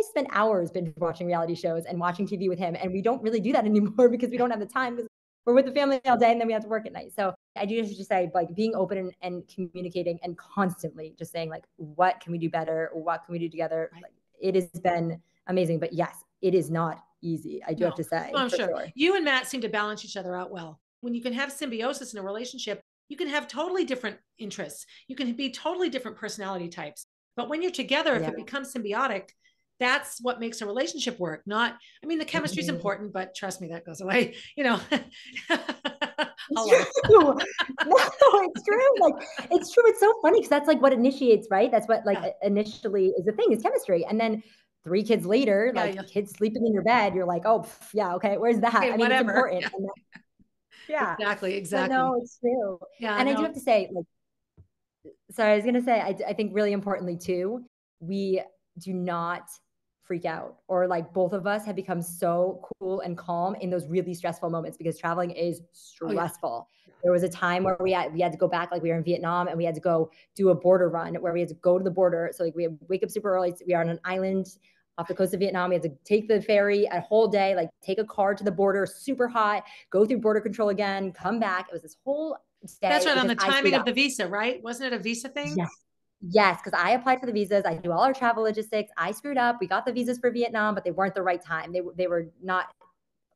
spend hours binge watching reality shows and watching TV with him, and we don't really do that anymore because we don't have the time, because we're with the family all day and then we have to work at night. So I do just say, like, being open and communicating and constantly just saying, like, what can we do better? What can we do together? Like, it has been amazing. But yes, it is not easy. I do have to say. I'm sure. You and Matt seem to balance each other out well. When you can have symbiosis in a relationship, you can have totally different interests. You can be totally different personality types. But when you're together, if it becomes symbiotic, that's what makes a relationship work. Not, I mean, the chemistry is important, but trust me, that goes away, It's true. No, it's true. Like, it's true. It's so funny because that's like what initiates, right? That's what initially is the thing, is chemistry. And then 3 kids later, kids sleeping in your bed, you're like, oh, yeah, okay, where's that? Okay, I mean, whatever. It's important. Exactly. But no, it's true. Yeah, and I do have to say, like, sorry, I was going to say, I think really importantly too, we do not freak out, or like both of us have become so cool and calm in those really stressful moments, because traveling is stressful. There was a time where we had to go back, like we were in Vietnam, and we had to go do a border run where we had to go to the border. So like we wake up super early. We are on an island off the coast of Vietnam. We had to take the ferry a whole day, like take a car to the border, super hot, go through border control again, come back. It was this whole day. That's right, on the timing of the visa, right? Wasn't it a visa thing? Yes, because I applied for the visas. I do all our travel logistics. I screwed up. We got the visas for Vietnam, but they weren't the right time. They were not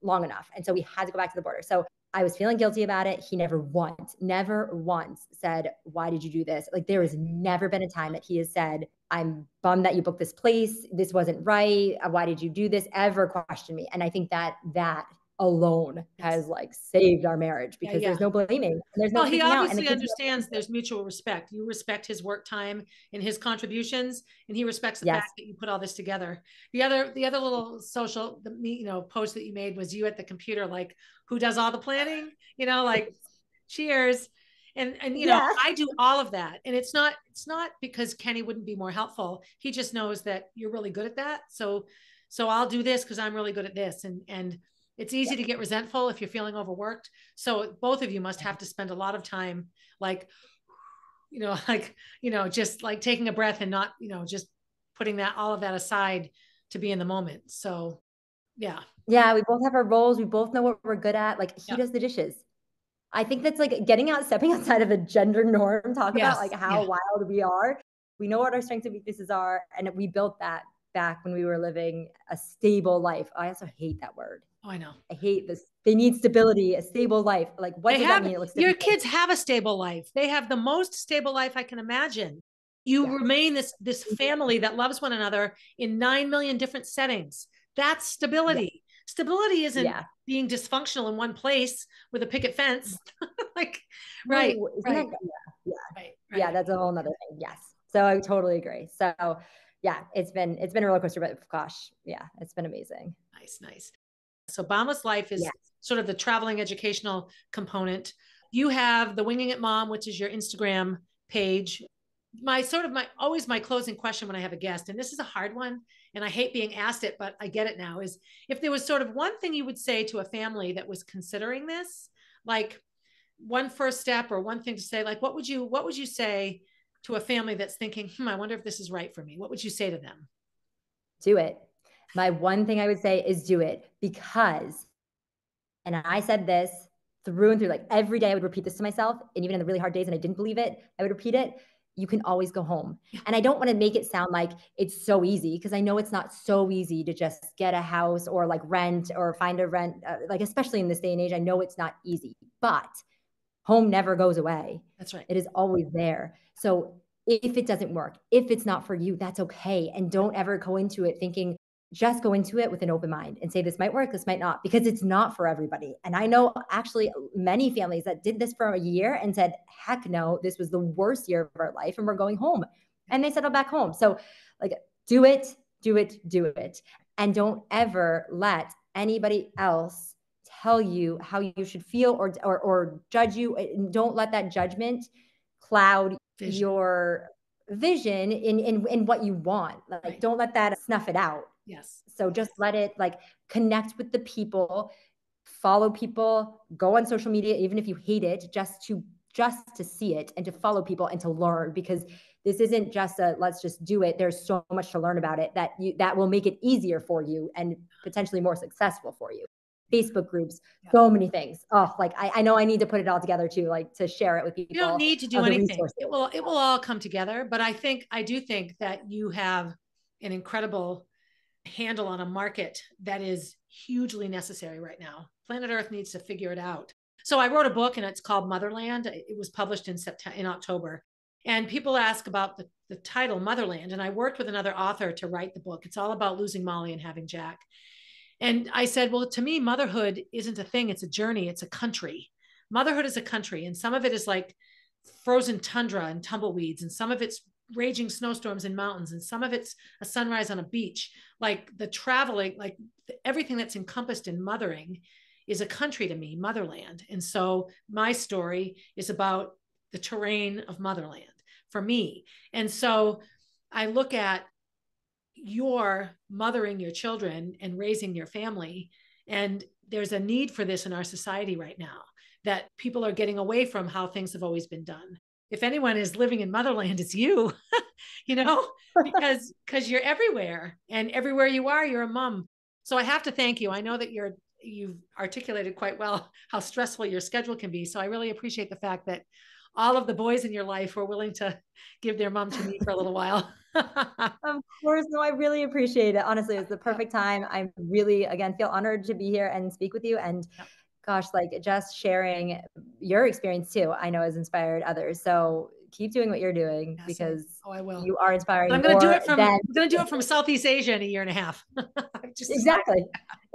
long enough. And so we had to go back to the border. So I was feeling guilty about it. He never once said, why did you do this? Like, there has never been a time that he has said, I'm bummed that you booked this place. This wasn't right. Why did you do this? Ever question me. And I think that alone has like saved our marriage, because there's no blaming. And there's no he freaking out. And obviously understands there's mutual respect. You respect his work time and his contributions, and he respects the fact that you put all this together. The other little social, post that you made was you at the computer, like, who does all the planning, like, cheers. And I do all of that. And it's not because Kenny wouldn't be more helpful. He just knows that you're really good at that. So I'll do this because I'm really good at this. And it's easy to get resentful if you're feeling overworked. So both of you must have to spend a lot of time, like, just like taking a breath and not, just putting all of that aside to be in the moment. So yeah. Yeah. We both have our roles. We both know what we're good at. Like, he does the dishes. I think that's like stepping outside of a gender norm, about like how wild we are. We know what our strengths and weaknesses are. And we built that back when we were living a stable life. I also hate that word. Oh, I know. I hate this. They need stability, a stable life. Like, what does that mean? It looks your kids have a stable life. They have the most stable life I can imagine. You remain this family that loves one another in 9 million different settings. That's stability. Stability isn't being dysfunctional in one place with a picket fence. Like, right. Yeah, that's a whole nother thing. Yes. So I totally agree. So yeah, it's been a roller coaster, but gosh, yeah, it's been amazing. Nice. So Boundless Life is sort of the traveling educational component. You have the Winging It Mom, which is your Instagram page. My closing question when I have a guest, and this is a hard one, and I hate being asked it, but I get it now, is if there was sort of one thing you would say to a family that was considering this, like one first step or one thing to say, like, what would you say to a family that's thinking, I wonder if this is right for me? What would you say to them? Do it. My one thing I would say is do it, because, and I said this through and through, like every day I would repeat this to myself. And even in the really hard days and I didn't believe it, I would repeat it. You can always go home. And I don't want to make it sound like it's so easy, because I know it's not so easy to just get a house or like rent or find a rent, like, especially in this day and age, I know it's not easy, but home never goes away. That's right. It is always there. So if it doesn't work, if it's not for you, that's okay. And don't ever go into it thinking, just go into it with an open mind and say, this might work, this might not, because it's not for everybody. And I know actually many families that did this for a year and said, heck no, this was the worst year of our life and we're going home. And they settled back home. So like, do it. And don't ever let anybody else tell you how you should feel or judge you. And don't let that judgment cloud your vision in what you want. Like, don't let that snuff it out. Yes. So just let it, like, connect with the people, follow people, go on social media, even if you hate it, just to see it and to follow people and to learn, because this isn't just let's just do it. There's so much to learn about it that will make it easier for you and potentially more successful for you. Facebook groups, so many things. Oh, like I know I need to put it all together too, like to share it with people. You don't need to do anything. It will all come together. But I do think that you have an incredible handle on a market that is hugely necessary right now. Planet Earth needs to figure it out. So I wrote a book and it's called Motherland. It was published in October. And people ask about the title Motherland. And I worked with another author to write the book. It's all about losing Molly and having Jack. And I said, well, to me, motherhood isn't a thing. It's a journey. It's a country. Motherhood is a country. And some of it is like frozen tundra and tumbleweeds. And some of it's raging snowstorms in mountains. And some of it's a sunrise on a beach. Like the traveling, like everything that's encompassed in mothering is a country to me, motherland. And so my story is about the terrain of motherland for me. And so I look at your mothering your children and raising your family. And there's a need for this in our society right now, that people are getting away from how things have always been done. If anyone is living in motherland, it's you, because you're everywhere, and everywhere you are, you're a mom. So I have to thank you. I know that you've articulated quite well how stressful your schedule can be. So I really appreciate the fact that all of the boys in your life were willing to give their mom to me for a little while. Of course. No, I really appreciate it. Honestly, it's the perfect time. I really, again, feel honored to be here and speak with you. And gosh, like just sharing your experience too, I know has inspired others. So keep doing what you're doing because I will. You are inspiring. But I'm going to do it from, I'm going to do it from Southeast Asia in a year and a half. Exactly.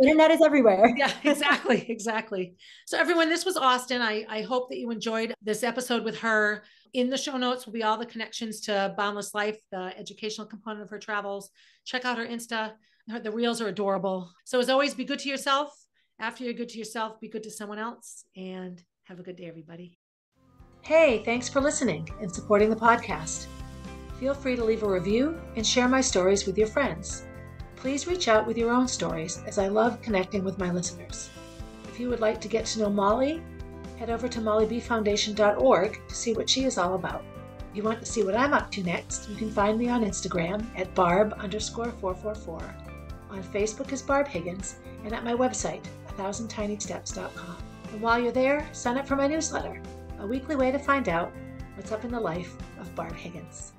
Internet is everywhere. Yeah, exactly. Exactly. So everyone, this was Austin. I hope that you enjoyed this episode with her. In the show notes will be all the connections to Boundless Life, the educational component of her travels. Check out her Insta. The reels are adorable. So as always, be good to yourself. After you're good to yourself, be good to someone else, and have a good day, everybody. Hey, thanks for listening and supporting the podcast. Feel free to leave a review and share my stories with your friends. Please reach out with your own stories, as I love connecting with my listeners. If you would like to get to know Molly, head over to mollybfoundation.org to see what she is all about. If you want to see what I'm up to next, you can find me on Instagram at barb_444, on Facebook as Barb Higgins, and at my website, 1000tinysteps.com. And while you're there, sign up for my newsletter, a weekly way to find out what's up in the life of Barb Higgins.